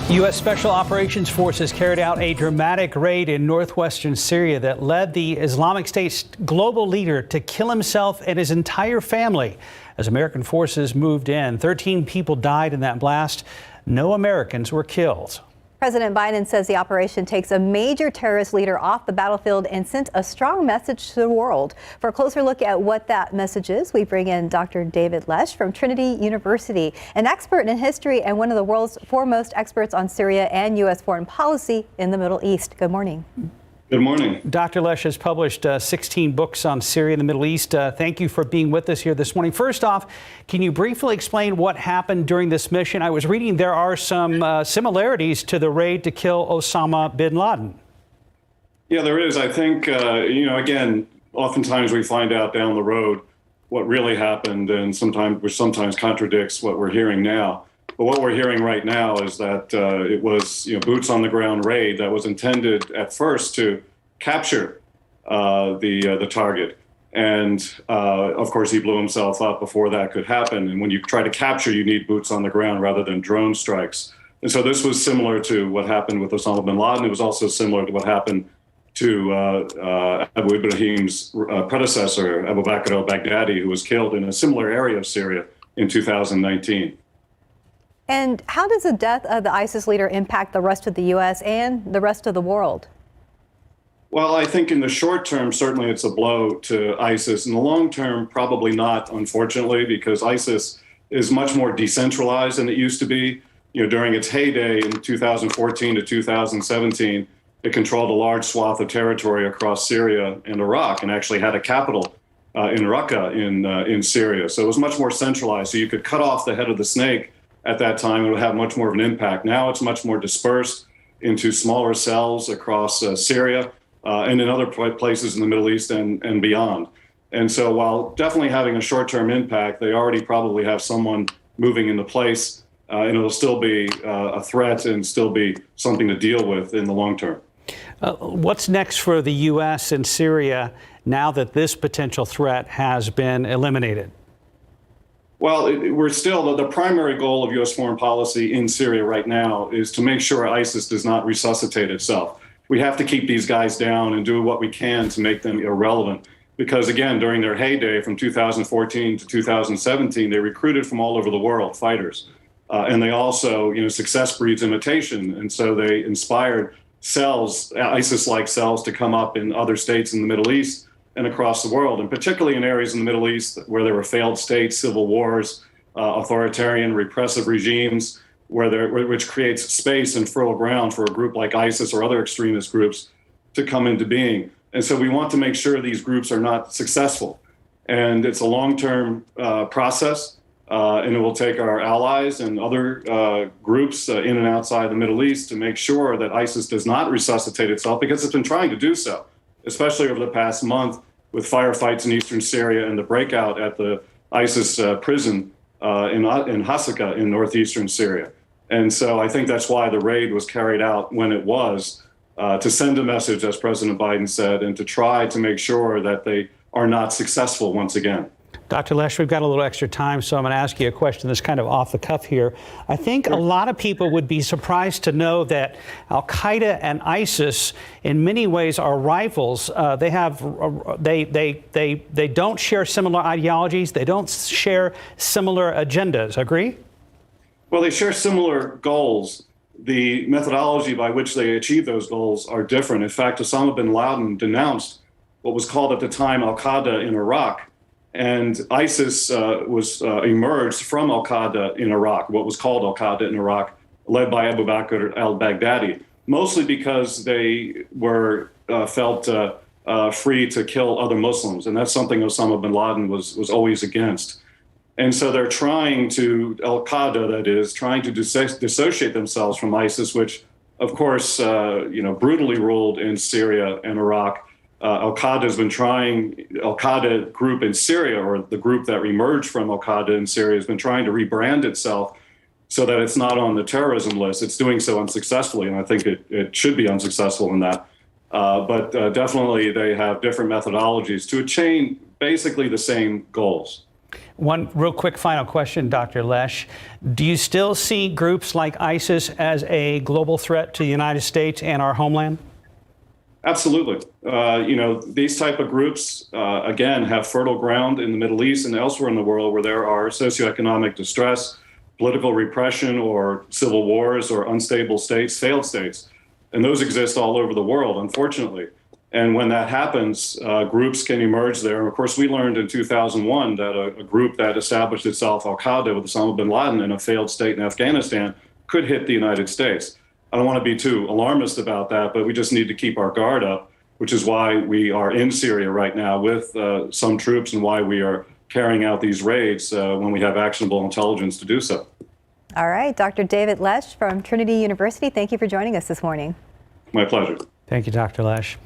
U.S. Special Operations Forces carried out a dramatic raid in northwestern Syria that led the Islamic State's global leader to kill himself and his entire family. As American forces moved in, 13 people died in that blast. No Americans were killed. President Biden says the operation takes a major terrorist leader off the battlefield and sent a strong message to the world. For a closer look at what that message is, we bring in Dr. David Lesch from Trinity University, an expert in history and one of the world's foremost experts on Syria and U.S. foreign policy in the Middle East. Good morning. Good morning. Dr. Lesch has published 16 books on Syria and the Middle East. Thank you for being with us here this morning. First off, can you briefly explain what happened during this mission? I was reading there are some similarities to the raid to kill Osama bin Laden. Yeah, there is. I think, again, oftentimes we find out down the road what really happened, and which sometimes contradicts what we're hearing now. But what we're hearing right now is that it was, boots on the ground raid that was intended at first to capture the target. And of course, he blew himself up before that could happen. And when you try to capture, you need boots on the ground rather than drone strikes. And so this was similar to what happened with Osama bin Laden. It was also similar to what happened to Abu Ibrahim's predecessor, Abu Bakr al-Baghdadi, who was killed in a similar area of Syria in 2019. And how does the death of the ISIS leader impact the rest of the U.S. and the rest of the world? Well, I think in the short term, certainly it's a blow to ISIS. In the long term, probably not, unfortunately, because ISIS is much more decentralized than it used to be. During its heyday in 2014 to 2017, it controlled a large swath of territory across Syria and Iraq, and actually had a capital in Raqqa in Syria. So it was much more centralized. So you could cut off the head of the snake at that time. It would have much more of an impact. Now it's much more dispersed into smaller cells across Syria and in other places in the Middle East and beyond. And so while definitely having a short-term impact, they already probably have someone moving into place, and it'll still be a threat and still be something to deal with in the long term. What's next for the U.S. and Syria now that this potential threat has been eliminated? Well, we're still, the primary goal of U.S. foreign policy in Syria right now is to make sure ISIS does not resuscitate itself. We have to keep these guys down and do what we can to make them irrelevant. Because again, during their heyday from 2014 to 2017, they recruited from all over the world fighters. And they also, success breeds imitation. And so they inspired cells, ISIS-like cells, to come up in other states in the Middle East and across the world, and particularly in areas in the Middle East where there were failed states, civil wars, authoritarian repressive regimes, which creates space and fertile ground for a group like ISIS or other extremist groups to come into being. And so we want to make sure these groups are not successful. And it's a long-term process, and it will take our allies and other groups in and outside the Middle East to make sure that ISIS does not resuscitate itself, because it's been trying to do so, especially over the past month with firefights in eastern Syria and the breakout at the ISIS prison in Hasaka in northeastern Syria. And so I think that's why the raid was carried out when it was, to send a message, as President Biden said, and to try to make sure that they are not successful once again. Dr. Lesch, we've got a little extra time, so I'm going to ask you a question that's kind of off the cuff here. I think a lot of people would be surprised to know that Al-Qaeda and ISIS, in many ways, are rivals. They don't share similar ideologies. They don't share similar agendas. Agree? Well, they share similar goals. The methodology by which they achieve those goals are different. In fact, Osama bin Laden denounced what was called at the time Al-Qaeda in Iraq. And ISIS was emerged from Al-Qaeda in Iraq, what was called Al-Qaeda in Iraq, led by Abu Bakr al-Baghdadi, mostly because they were felt free to kill other Muslims. And that's something Osama bin Laden was always against. And so they're trying to, Al-Qaeda, that is, trying to dissociate themselves from ISIS, which, of course, brutally ruled in Syria and Iraq. Al-Qaeda group in Syria, or the group that emerged from Al-Qaeda in Syria, has been trying to rebrand itself so that it's not on the terrorism list. It's doing so unsuccessfully, and I think it should be unsuccessful in that. But definitely they have different methodologies to attain basically the same goals. One real quick final question, Dr. Lesch. Do you still see groups like ISIS as a global threat to the United States and our homeland? Absolutely. These type of groups, again, have fertile ground in the Middle East and elsewhere in the world where there are socioeconomic distress, political repression, or civil wars, or unstable states, failed states. And those exist all over the world, unfortunately. And when that happens, groups can emerge there. And of course, we learned in 2001 that a group that established itself, Al-Qaeda, with Osama bin Laden in a failed state in Afghanistan, could hit the United States. I don't want to be too alarmist about that, but we just need to keep our guard up, which is why we are in Syria right now with some troops, and why we are carrying out these raids when we have actionable intelligence to do so. All right, Dr. David Lesch from Trinity University, thank you for joining us this morning. My pleasure. Thank you, Dr. Lesch.